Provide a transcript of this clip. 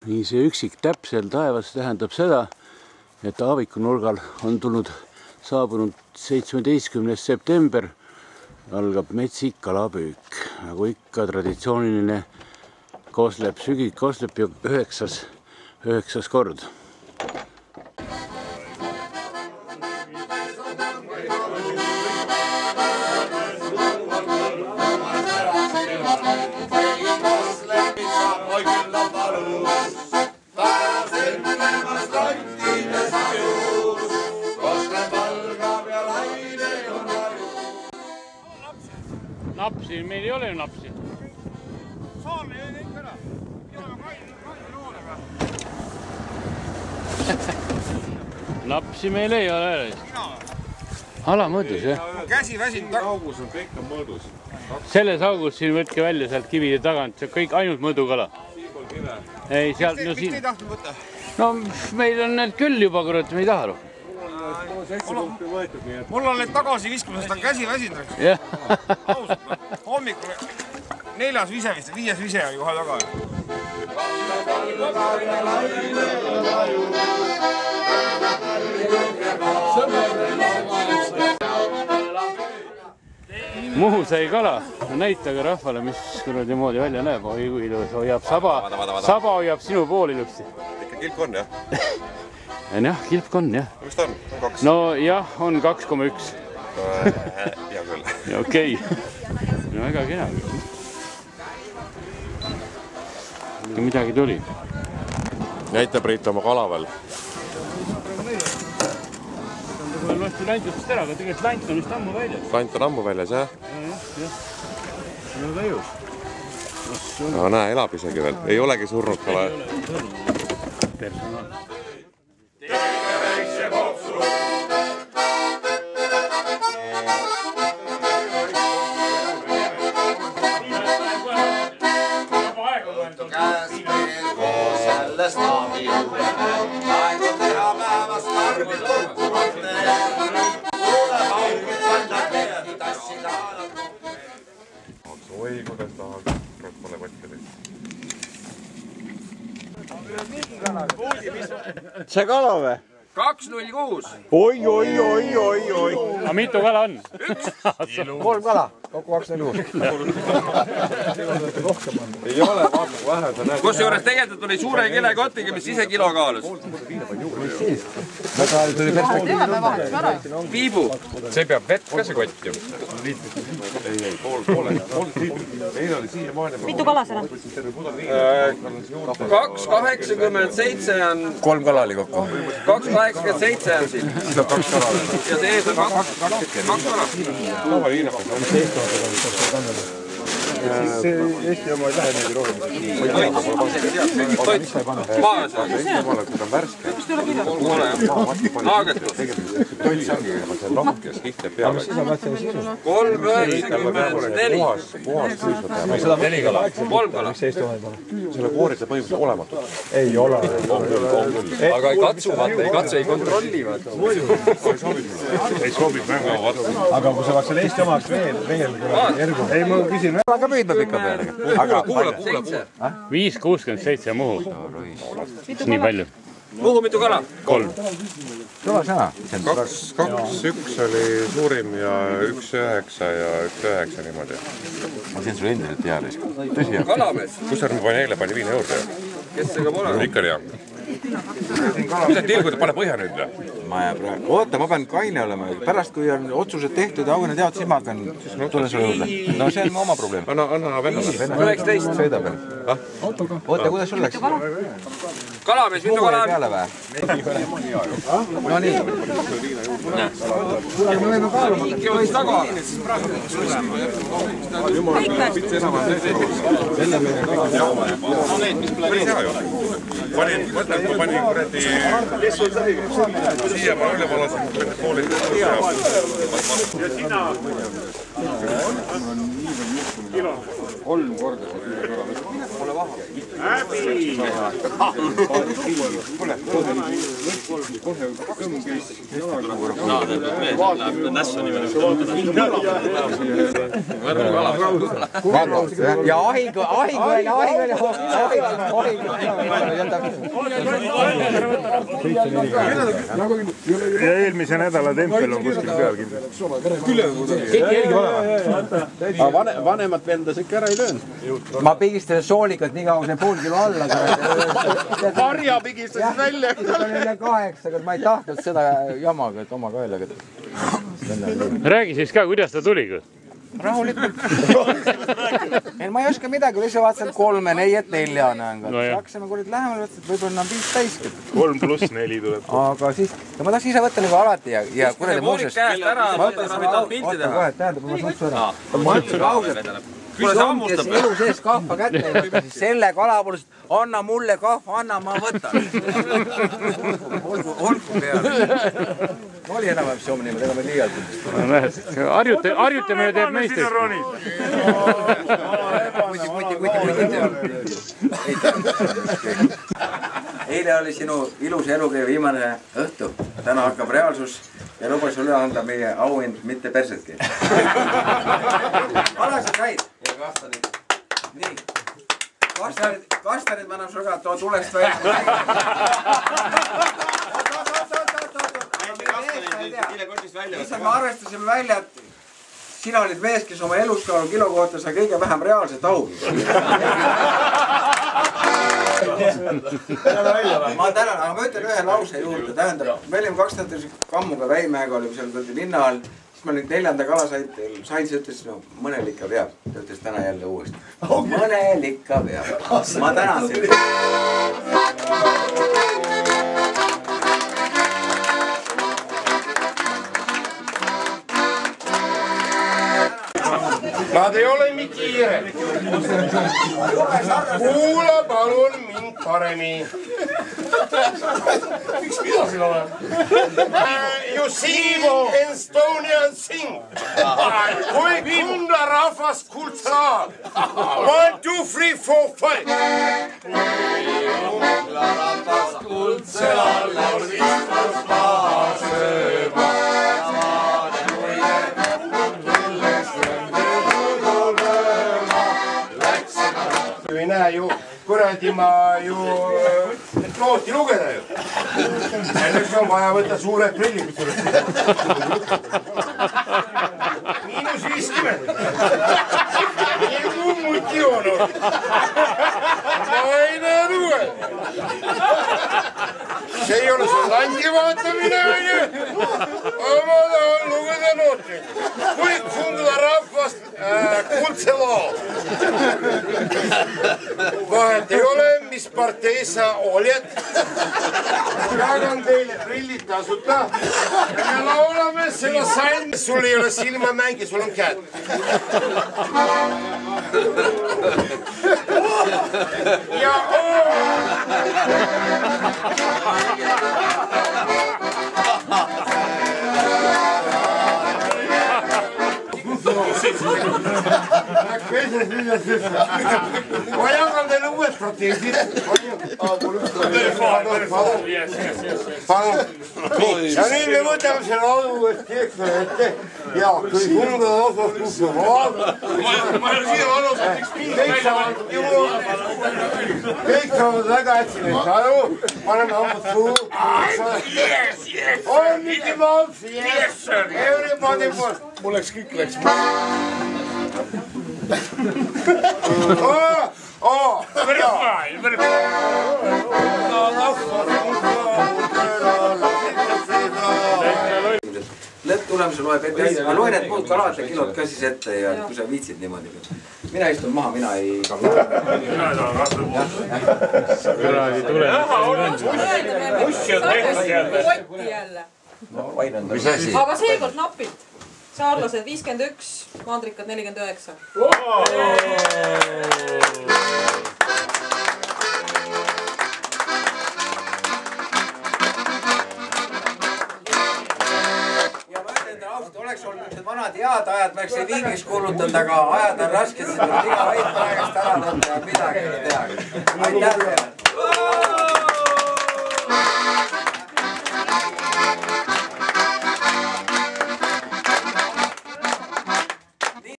Nii see üksik täpsel taevas tähendab seda, et Aavikunurgal on saabunud 17. september, algab metsik kalapüük. Nagu ikka traditsiooniline sügik kosleb ju üheksas kord. Napsi, meil ei ole ju napsi. Saarne ei kõik ära. Kaine loole või? Napsi meil ei ole. Ala mõõdus, jah? Käsi väsinud taga. Augus on kõik on mõõdus. Selles augus siin võtke välja sealt kivide tagant. See kõik ainult mõõdukala. Ei, sealt, no siin... Miks te ei tahtnud võtta? No meil on need küll juba, kurat, me ei taha rohkem. Mul on need tagasi viskamisest on käsi väsinud. Ausalt, hommikul 4. vise vist, 5. vise oli kohe taga. Muhu sai kala. Näitage rahvale, mis kuradi moodi välja näeb. Oi, kui ilus hoiab saba hoiab sinu pool ilusti. Ikka kilk on, jah? Jah, kilp on, jah. Mis ta on? On 2? No jah, on 2,1. Hea küll. Okei. No väga kena. Midagi tuli. Näita Priit oma kala veel. Ma lasti lantutest ära, aga tegelikult lant on vist ammu väljas. Lant on ammu väljas, jah? Jah. See on täius. No näe, elab isegi veel. Ei olegi surnud kala. Personaal. Oi, kuidas tahab. Pole võtteli. See kala või? 206. Oi. Aga mitu kala on? 3 kala. Kokku 206. Ei ole, vaata vähe sa näed. Kusjuures tegelikult oli suure kilekotiga, mis ise kilo kaalus. Viibu. See peab vett ka see kott ju. Ei, poole. Eile oli siia maani. Mitu kala seal on? 2,87 on... 3 kala oli kokku. 2,87 on siin. Siis on 2 kala. Ja see ees on 2 kala. Kaua liinab. See Eesti oma ei lähe niimoodi rohkem. Maas on. Kui on värske. Naagetus. Toits ongi see lahkes, kiht ja peale. 3,94. Puhas kuisvata. 4 kala. 3 kala. Selle koorid ja põhimõtteliselt olematu. Ei ole. Aga ei katsu, vaata, ei katsu, ei kontrolli. Ei sobib väga vaata. Aga kui sa oleks selle Eesti omaks veel ergu. Ei, ma küsin. Aga püüdma pika peale. Aga kuula. 5,67 Muhu. Nii palju. Muhu mitu kala? 3. kõva sõna. 2,1 oli suurim ja 1,9 ja 1,9 niimoodi. Ma siin sulle endiselt hea risk. Tõsi jah? Kalamees. Kusjuures ma eile pani viina juurde. Kes see ka pole? Ikka oli hea. Mis need tilgud pane põhja nüüd? Ma jää praegu. Oota, ma pean kaine olema. Pärast, kui on otsused tehtud ja augne tead, siis ma hakkan tulla sulle juurde. No see on oma probleem. Anna vennale. 19. Sõida veel. Oota, kuidas sul läks? Kalamees, mitu kala on? Peale või? No nii. Kilotis taga. Päris hea ju. Mõtlen, kui pani kuradi siia ma üle valasin poolid ja sina 3 korda see kala. ja ahing ja eelmise nädala tempel on kuskil peal kindlasti. Vanemat vendas ikka ära ei löönud. ma pigistasin soolikat nii kaua see pool kilo alla. Varja pigistasid välja. See oli üle 8, aga ma ei tahtnud seda jamaga, et oma kaelaga. Räägi siis ka, kuidas ta tuli? Rahulikult. Ma ei oska midagi, lihtsalt vaatasin 3, 4, 4 näen. Hakkasime kurid lähemale, võtsin, et võib-olla on 5 täiskid. 3+4 tuleb. Aga siis, ma tahaks ise võtta nagu alati ja kuradi muuseas. Ma ütlesin ausalt, kui on kes elu sees kahva kätte ei võtta, siis selle kalapuolust anna mulle kahva, anna, ma võtan. Olgu peale. Oli enam-vähem see omni, ma tegame liialt. Harjutamine teeb meistest. Eile oli sinu ilus elukäi viimane õhtu. Täna hakkab reaalsus ja lubas sulle anda meie auhind mitte persetki. Alas käid. Ja kastanid. Nii. Kastanid ma enam sulle too tulest välja. Lihtsalt me arvestasime välja, et sina olid mees, kes oma eluskaalu kilo kohta sai kõige vähem reaalset augi. Ma tänan, aga ma ütlen ühe lause juurde. Tähendab, me olime 2 nädalas kammuga Väimehega, olime seal linna all. Siis ma nüüd 4. kala sain, siis ütles, no mõnel ikka veab. Ta ütles täna jälle uuesti. Mõnel ikka veab. Ma tänan sind. Nad ei ole nii kiire. Kuula palun mind paremini. Miks mida siin olen? You sing Estonian sing. Kui Kundla rahvas kuldsaal. 1, 2, 3, 4, 5. Kundla rahvas kuldsaal. Istas maasööma. Ei näe ju, kuradi ma ju nooti lugeda ju. Selleks on vaja võtta suured prillid. -50. Nii mummuti joonud. Ma ei näe luge. See ei ole see landi vaatamine või ju. Ma tahan lugeda nooti. Kui Kundla rahvast kuldse loo. Vahet ei ole, mis partei sa oled. Jagan teile prillid tasuta. Ja me laulame selle salm. Sul ei ole silmamängi, sul on käed. Ja ma jagan teile uued proteesid. Ja nüüd me võtame selle laulu uuesti ette. Ja kui Kundla osas kuskil maal. Ma ei ole siia osas, miks mind kõik saavad väga hästi neid aru. Paneme hambad suhu. On Mickey Mouse, yes sir. Everybody was. Mul läks kõik läks. Lõpptulemuse loeb ette. Ma loen need muud kalad ja kilod ka siis ette ja kui sa viitsid niimoodi. Mina istun maha, mina ei... Mina ei taha kasvõi. Kuradi tule. Kotti jälle. Aga seekord napilt. Saarlased 51, mandrikad 49. Oleks olnud need vanad head ajad, et ma oleks viigiks kuulutanud, aga ajad on rasked, siin on iga vait praegast ära võtta ja midagi ei teagi. Aitäh teile!